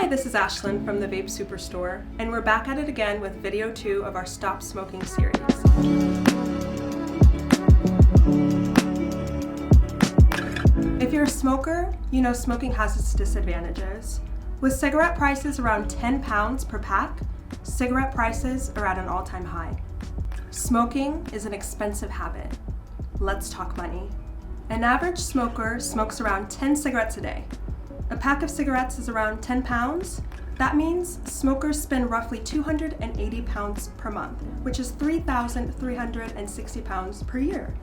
Hi, this is Ashlyn from the Vape Superstore, and we're back at it again with video 2 of our Stop Smoking series. If you're a smoker, you know smoking has its disadvantages. With cigarette prices around £10 per pack, cigarette prices are at an all-time high. Smoking is an expensive habit. Let's talk money. An average smoker smokes around 10 cigarettes a day. A pack of cigarettes is around £10. That means smokers spend roughly £280 per month, which is £3,360 per year.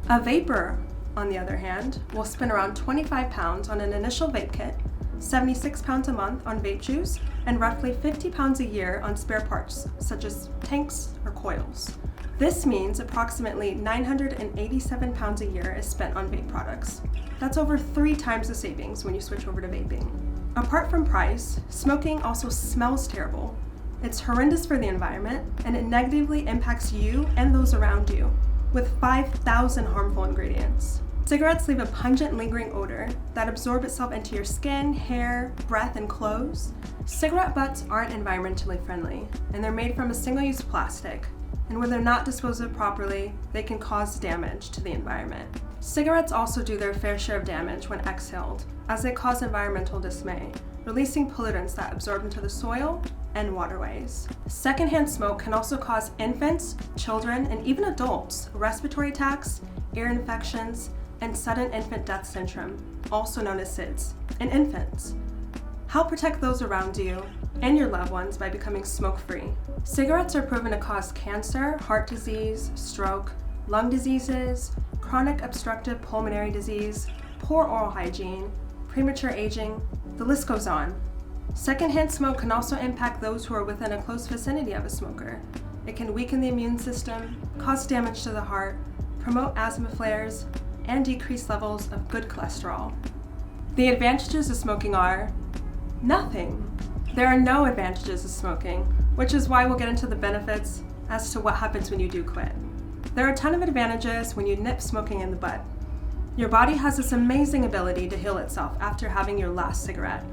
A vapor, on the other hand, will spend around £25 on an initial vape kit, £76 a month on vape juice, and roughly £50 a year on spare parts, such as tanks or coils. This means approximately £987 a year is spent on vape products. That's over 3 times the savings when you switch over to vaping. Apart from price, smoking also smells terrible. It's horrendous for the environment, and it negatively impacts you and those around you, with 5,000 harmful ingredients. Cigarettes leave a pungent, lingering odor that absorbs itself into your skin, hair, breath, and clothes. Cigarette butts aren't environmentally friendly, and they're made from a single-use plastic. And when they're not disposed of properly, they can cause damage to the environment. Cigarettes also do their fair share of damage when exhaled, as they cause environmental dismay, releasing pollutants that absorb into the soil and waterways. Secondhand smoke can also cause infants, children, and even adults respiratory attacks, ear infections, and sudden infant death syndrome, also known as SIDS, in infants. Help protect those around you and your loved ones by becoming smoke-free. Cigarettes are proven to cause cancer, heart disease, stroke, lung diseases, chronic obstructive pulmonary disease, poor oral hygiene, premature aging, the list goes on. Secondhand smoke can also impact those who are within a close vicinity of a smoker. It can weaken the immune system, cause damage to the heart, promote asthma flares, and decrease levels of good cholesterol. The advantages of smoking are nothing. There are no advantages of smoking, which is why we'll get into the benefits as to what happens when you do quit. There are a ton of advantages when you nip smoking in the bud. Your body has this amazing ability to heal itself after having your last cigarette.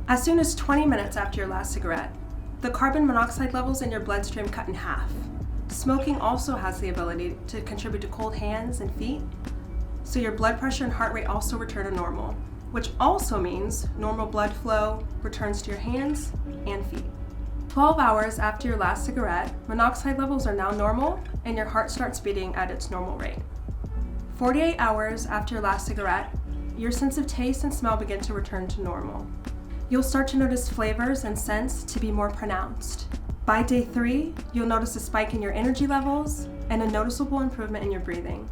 As soon as 20 minutes after your last cigarette, the carbon monoxide levels in your bloodstream cut in half. Smoking also has the ability to contribute to cold hands and feet, so your blood pressure and heart rate also return to normal, which also means normal blood flow returns to your hands and feet. 12 hours after your last cigarette, monoxide levels are now normal and your heart starts beating at its normal rate. 48 hours after your last cigarette, your sense of taste and smell begin to return to normal. You'll start to notice flavors and scents to be more pronounced. By day 3, you'll notice a spike in your energy levels and a noticeable improvement in your breathing.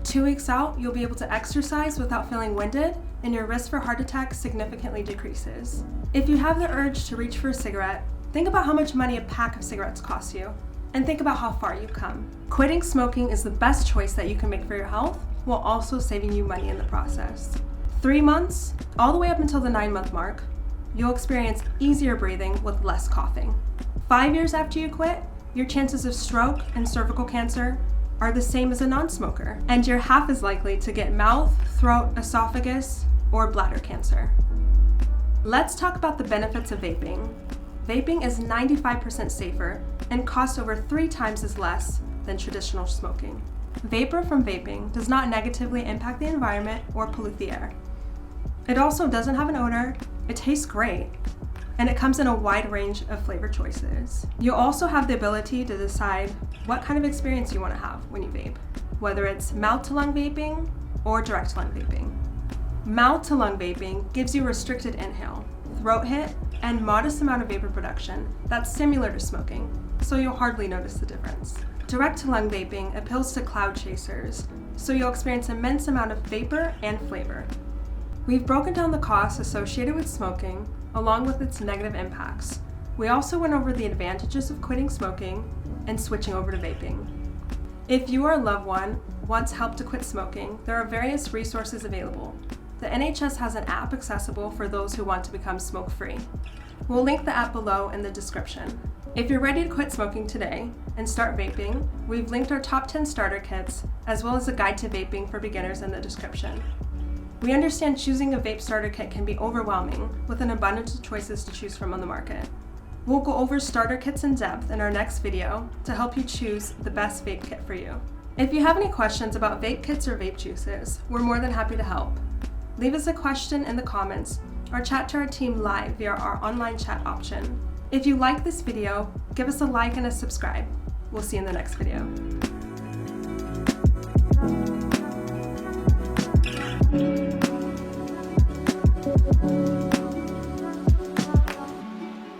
2 weeks out, you'll be able to exercise without feeling winded, and your risk for heart attack significantly decreases. If you have the urge to reach for a cigarette, think about how much money a pack of cigarettes costs you, and think about how far you've come. Quitting smoking is the best choice that you can make for your health, while also saving you money in the process. 3 months, all the way up until the 9-month mark, you'll experience easier breathing with less coughing. 5 years after you quit, your chances of stroke and cervical cancer are the same as a non-smoker, and you're half as likely to get mouth, throat, esophagus, or bladder cancer. Let's talk about the benefits of vaping. Vaping is 95% safer and costs over 3 times as less than traditional smoking. Vapor from vaping does not negatively impact the environment or pollute the air. It also doesn't have an odor, it tastes great, and it comes in a wide range of flavor choices. You'll also have the ability to decide what kind of experience you want to have when you vape, whether it's mouth-to-lung vaping or direct-to-lung vaping. Mouth-to-lung vaping gives you restricted inhale, throat hit, and modest amount of vapor production that's similar to smoking, so you'll hardly notice the difference. Direct-to-lung vaping appeals to cloud chasers, so you'll experience an immense amount of vapor and flavor. We've broken down the costs associated with smoking, along with its negative impacts. We also went over the advantages of quitting smoking and switching over to vaping. If you or a loved one wants help to quit smoking, there are various resources available. The NHS has an app accessible for those who want to become smoke-free. We'll link the app below in the description. If you're ready to quit smoking today and start vaping, we've linked our top 10 starter kits, as well as a guide to vaping for beginners in the description. We understand choosing a vape starter kit can be overwhelming with an abundance of choices to choose from on the market. We'll go over starter kits in depth in our next video to help you choose the best vape kit for you. If you have any questions about vape kits or vape juices, we're more than happy to help. Leave us a question in the comments or chat to our team live via our online chat option. If you like this video, give us a like and a subscribe. We'll see you in the next video.